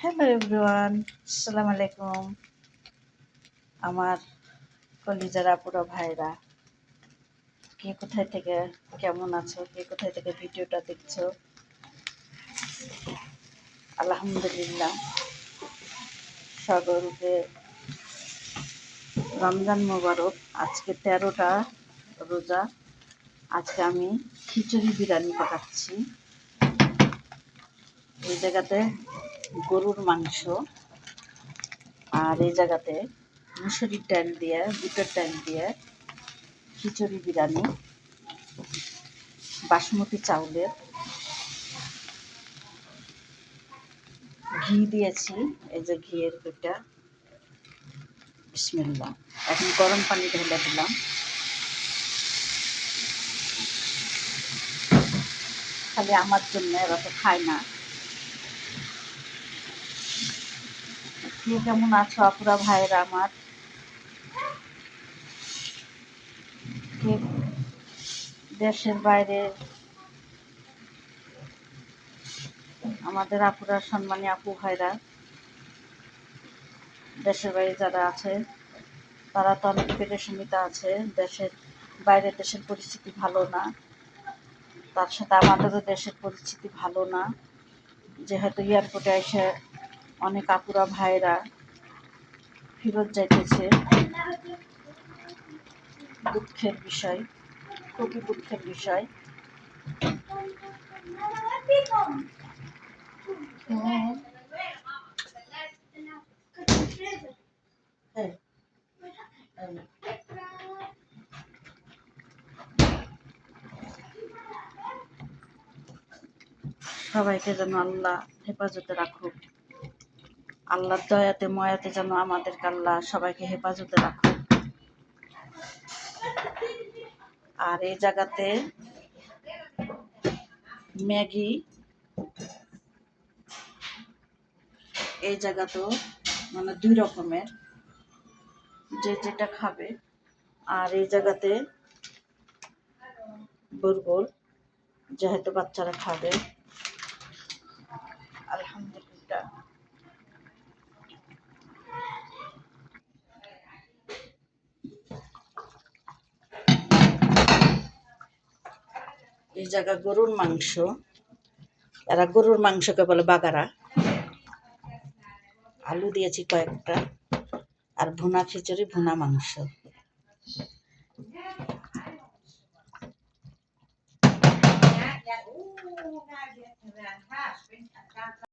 Hello everyone, আসসালামু আলাইকুম। আমার কলিজার আপুরা ভাইরা, কে কোথায় থেকে কেমন আছো, কে কোথায় থেকে ভিডিওটা দেখছো? আলহামদুলিল্লাহ, সকলকে রমজান মোবারক। আজকে 13টা রোজা। আজকে আমি খিচুড়ি বিরিয়ানি পাকাচ্ছি। এই জায়গাতে গরুর মাংস, আর এই জায়গাতে মুসুরির ডাল দিয়ে, বুটের ডাল দিয়ে খিচুড়ি বিরিয়ানি, বাসমতি চাউলের, ঘি দিয়েছি। এই যে ঘিয়ের দুটা, বিসমিল্লাহ। এখন গরম পানি ঢেলে দিলাম। খালি আমার জন্য, এরা তো খায় না। কে কেমন আছো আপুরা ভাইয়েরা আমার? কে দেশের বাইরে আমাদের আপুরা, সম্মানী আপু ভাইরা, দেশের বাইরে যারা আছে তারা তো অনেক পেরেশানিতে আছে। দেশের বাইরের দেশের পরিস্থিতি ভালো না, তার সাথে আমাদেরও দেশের পরিস্থিতি ভালো না। যেহেতু এয়ারপোর্টে এসে অনেক আপুরা ভাইরা ফেরত যাইতেছে, দুঃখের বিষয়, খুবই দুঃখের বিষয়। সবাইকে যেন আল্লাহ হেফাজতে রাখুক। আল্লাহর দয়াতে ময়াতে যেন আমাদেরকে আল্লাহ সবাইকে হেফাজতে রাখুক। আর এই জায়গাতে ম্যাগি, এই জায়গাতেও মানে 2 রকমের, যে যেটা খাবে। আর এই জায়গাতে বুলবুল, যেহেতু বাচ্চারা খাবে। আলহামদুলিল্লাহ। এই জায়গা গরুর মাংস, এরা গরুর মাংসকে বলে বাগারা। আলু দিয়েছি কয়েকটা, আর ভুনা খিচুড়ি, ভুনা মাংস।